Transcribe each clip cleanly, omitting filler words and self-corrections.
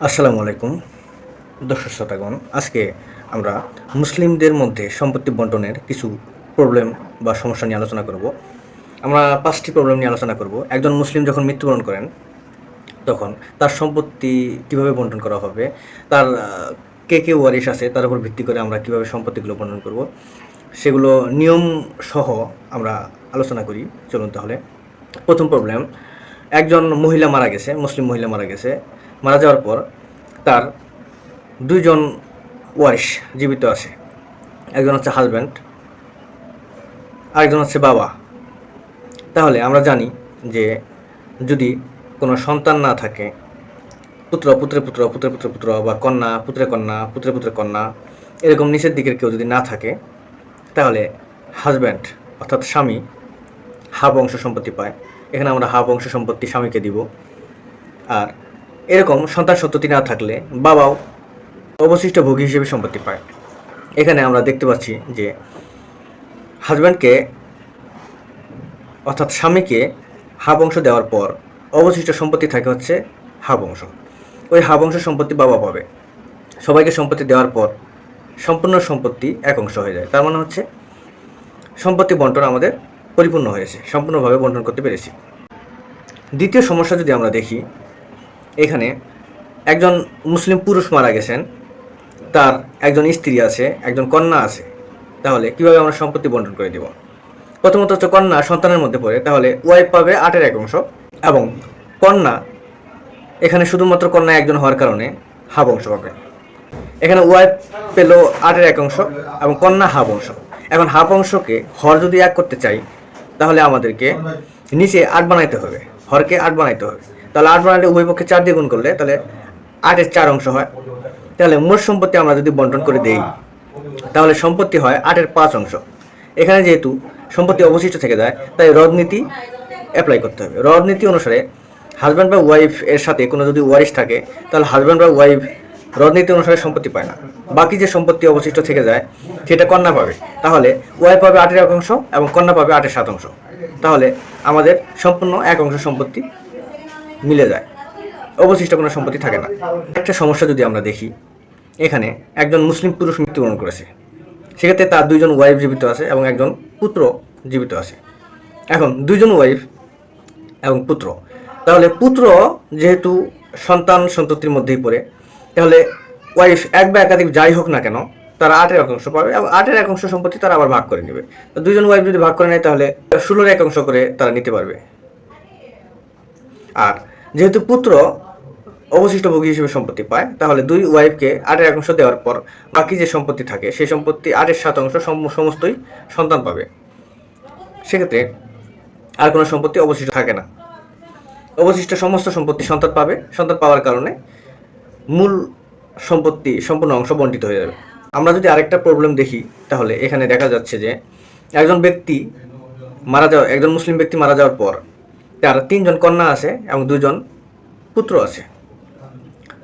আসসালামু আলাইকুম দর্শক শ্রোতাগণ। আজকে আমরা মুসলিমদের মধ্যে সম্পত্তি বন্টনের কিছু প্রবলেম বা সমস্যা নিয়ে আলোচনা করব। আমরা 5টি প্রবলেম নিয়ে আলোচনা করব। একজন মুসলিম যখন মৃত্যুবরণ করেন তখন তার সম্পত্তি কিভাবে বন্টন করা হবে, তার কে কে ওয়ারিশ আছে তার উপর ভিত্তি করে আমরা কিভাবে সম্পত্তিগুলো বন্টন করব সেগুলো নিয়ম সহ আমরা আলোচনা করি। চলুন তাহলে। প্রথম প্রবলেম, একজন মহিলা মারা গেছে, মুসলিম মহিলা মারা গেছে। মারা যাওয়ার পর তার দুইজন ওয়ারিশ জীবিত আছে। একজন হচ্ছে হাজব্যান্ড, আরেকজন হচ্ছে বাবা। তাহলে আমরা জানি যে যদি কোনো সন্তান না থাকে, পুত্র পুত্রে পুত্র পুত্রে পুত্রে পুত্র বা কন্যা পুত্রে কন্যা পুত্রে পুত্রে কন্যা, এরকম নিচের দিকের কেউ যদি না থাকে, তাহলে হাজব্যান্ড অর্থাৎ স্বামী হাফ অংশ সম্পত্তি পায়। এখানে আমরা হাফ অংশ সম্পত্তি স্বামীকে দিব। আর এরকম সন্তান সন্ততি না থাকলে বাবাও অবশিষ্ট ভোগী হিসেবে সম্পত্তি পায়। এখানে আমরা দেখতে পাচ্ছি যে হাজব্যান্ডকে অর্থাৎ স্বামীকে হাফ অংশ দেওয়ার পর অবশিষ্ট সম্পত্তি থাকে হচ্ছে হাফ অংশ। ওই হাফ অংশ সম্পত্তি বাবা পাবে। সবাইকে সম্পত্তি দেওয়ার পর সম্পূর্ণ সম্পত্তি এক অংশ হয়ে যায়। তার মানে হচ্ছে সম্পত্তি বন্টন আমাদের পরিপূর্ণ হয়েছে, সম্পূর্ণভাবে বন্টন করতে পেরেছি। দ্বিতীয় সমস্যা যদি আমরা দেখি, এখানে একজন মুসলিম পুরুষ মারা গেছেন, তার একজন স্ত্রী আছে, একজন কন্যা আছে। তাহলে কিভাবে আমরা সম্পত্তি বন্টন করে দেব? প্রথমত হচ্ছে কন্যা সন্তানের মধ্যে পড়ে, তাহলে ওয়াইফ পাবে 8/1 এবং কন্যা, এখানে শুধুমাত্র কন্যা একজন হওয়ার কারণে হাফ অংশ পাবে। এখানে ওয়াইফ পেল 8/1 এবং কন্যা হাফ অংশ। এখন হাফ অংশকে হর যদি 1 করতে চাই, তাহলে আমাদেরকে নিচে 8 বানাইতে হবে, হরকে 8 বানাইতে হবে। তাহলে 8 বানাইলে উভয় পক্ষে 4 দিয়ে গুণ করলে তাহলে 8-এর 4 অংশ হয়। তাহলে মোট সম্পত্তি আমরা যদি বন্টন করে দেই, তাহলে সম্পত্তি হয় 8-এর 5 অংশ। এখানে যেহেতু সম্পত্তি অবশিষ্ট থেকে যায়, তাই রদনীতি অ্যাপ্লাই করতে হবে। রদনীতি অনুসারে হাজব্যান্ড বা ওয়াইফ এর সাথে কোনো যদি ওয়ারিশ থাকে, তাহলে হাজব্যান্ড বা ওয়াইফ রদনীতি অনুসারে সম্পত্তি পায় না। বাকি যে সম্পত্তি অবশিষ্ট থেকে যায় সেটা কন্যা পাবে। তাহলে ওয়াইফ পাবে 8-এর 1 অংশ এবং কন্যা পাবে 8-এর 7 অংশ। তাহলে আমাদের সম্পূর্ণ 1 অংশ সম্পত্তি মিলে যায়, অবশিষ্ট কোনো সম্পত্তি থাকে না। একটা সমস্যা যদি আমরা দেখি, এখানে একজন মুসলিম পুরুষ মৃত্যুবরণ করেছে, সেক্ষেত্রে তার 2জন ওয়াইফ জীবিত আছে এবং একজন পুত্র জীবিত আছে। এখন 2জন ওয়াইফ এবং পুত্র, তাহলে পুত্র যেহেতু সন্তান সন্ততির মধ্যেই পড়ে, তাহলে ওয়াইফ এক বা একাধিক যাই হোক না কেন তারা 8-এর 1 অংশ পাবে এবং 8-এর 1 অংশ সম্পত্তি তারা আবার ভাগ করে নেবে। 2জন ওয়াইফ যদি ভাগ করে নেয় তাহলে 16-এর 1 অংশ করে তারা নিতে পারবে। আর যেহেতু পুত্র অবশিষ্ট ভোগী হিসেবে সম্পত্তি পায়, তাহলে 2 ওয়াইফকে 8-এর 1 অংশ দেওয়ার পর বাকি যে সম্পত্তি থাকে সেই সম্পত্তি 8-এর 7 অংশ সমস্তই সন্তান পাবে। সেক্ষেত্রে আর কোনো সম্পত্তি অবশিষ্ট থাকে না। অবশিষ্ট সমস্ত সম্পত্তি সন্তান পাবে। সন্তান পাওয়ার কারণে মূল সম্পত্তি সম্পূর্ণ অংশ বণ্টিত হয়ে যাবে। আমরা যদি আরেকটা প্রবলেম দেখি, তাহলে এখানে দেখা যাচ্ছে যে একজন মুসলিম ব্যক্তি মারা যাওয়ার পর তার 3জন কন্যা আছে এবং 2জন পুত্র আছে।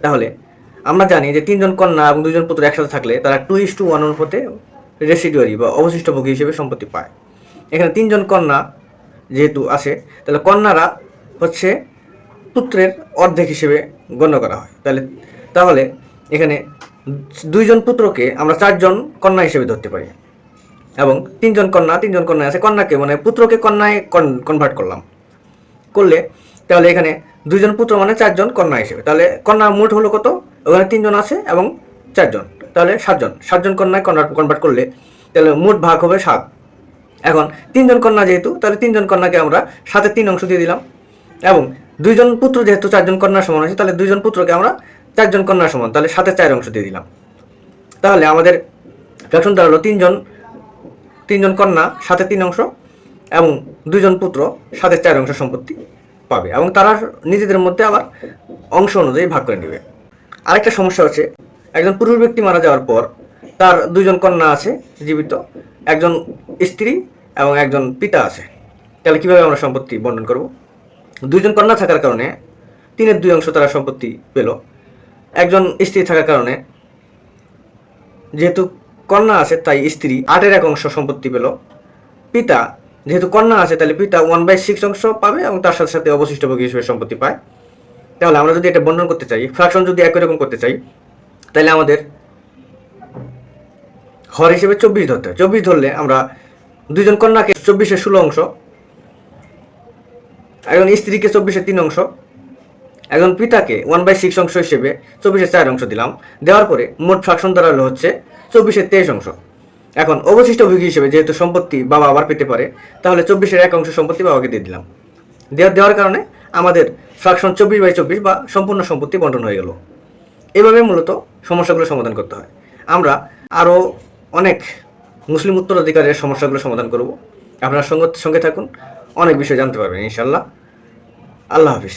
তাহলে আমরা জানি যে 3জন কন্যা এবং 2জন পুত্র একসাথে থাকলে তারা 2:1 অনুপাতে রেসিডুয়ারি বা অবশিষ্ট ভোগী হিসেবে সম্পত্তি পায়। এখানে 3জন কন্যা যেহেতু আছে, তাহলে কন্যারা হচ্ছে পুত্রের অর্ধেক হিসেবে গণ্য করা হয়। তাহলে এখানে 2জন পুত্রকে আমরা 4জন কন্যা হিসেবে ধরতে পারি এবং 3জন কন্যা আছে, কন্যাকে মানে পুত্রকে কন্যায় কনভার্ট করলে তাহলে এখানে 2জন পুত্র মানে 4জন কন্যা হিসেবে। তাহলে কন্যা মোট হলো কত? ওখানে 3জন আছে এবং 4জন, তাহলে 7জন কন্যায় কনভার্ট করলে তাহলে মোট ভাগ হবে 7। এখন 3জন কন্যা যেহেতু, তাহলে 3জন কন্যাকে আমরা 7-এর 3 অংশ দিয়ে দিলাম এবং 2জন পুত্র যেহেতু 4জন কন্যার সমান আছে, তাহলে 2জন পুত্রকে আমরা 4জন কন্যার সমান, তাহলে 7-এর 4 অংশ দিয়ে দিলাম। তাহলে আমাদের ফ্র্যাকশন দাঁড়ালো 3জন কন্যা 7-এর 3 অংশ এবং 2জন পুত্র 7-এর 4 অংশ সম্পত্তি পাবে এবং তারা নিজেদের মধ্যে আবার অংশ অনুযায়ী ভাগ করে নেবে। আরেকটা সমস্যা হচ্ছে, একজন পুরুষ ব্যক্তি মারা যাওয়ার পর তার 2জন কন্যা আছে জীবিত, একজন স্ত্রী এবং একজন পিতা আছে। তাহলে কীভাবে আমরা সম্পত্তি বন্টন করব? 2জন কন্যা থাকার কারণে 3-এর 2 অংশ তারা সম্পত্তি পেল। একজন স্ত্রী থাকার কারণে যেহেতু কন্যা আছে তাই স্ত্রী 8-এর 1 অংশ সম্পত্তি পেল। পিতা যেহেতু কন্যা আছে তাহলে পিতা 1/6 অংশ পাবে এবং তার সাথে সাথে অবশিষ্ট ভোগী হিসেবে সম্পত্তি পায়। তাহলে আমরা যদি এটা বন্টন করতে চাই, ফ্র্যাকশন যদি একই রকম করতে চাই, তাহলে আমাদের হর হিসেবে 24 ধরতে হয়। 24 ধরলে আমরা দুইজন কন্যাকে 24-এর 16 অংশ, একজন স্ত্রীকে 24-এর 3 অংশ, একজন পিতাকে 1/6 অংশ হিসেবে 24-এর 4 অংশ দিলাম। দেওয়ার পরে মোট ফ্র্যাকশন দাঁড়ালো হচ্ছে 24-এর 23 অংশ। এখন অবশিষ্ট ভোগী হিসেবে যেহেতু সম্পত্তি বাবা আবার পেতে পারে, তাহলে 24-এর 1 অংশ সম্পত্তি বাবাকে দিয়ে দিলাম। দেওয়ার কারণে আমাদের ফ্র্যাকশন 24/24 বা সম্পূর্ণ সম্পত্তি বন্টন হয়ে গেল। এভাবে মূলত সমস্যাগুলো সমাধান করতে হয়। আমরা আরও অনেক মুসলিম উত্তরাধিকারের সমস্যাগুলো সমাধান করব। আপনারা সঙ্গে থাকুন, অনেক বিষয় জানতে পারবেন ইনশাল্লাহ। আল্লাহ হাফিজ।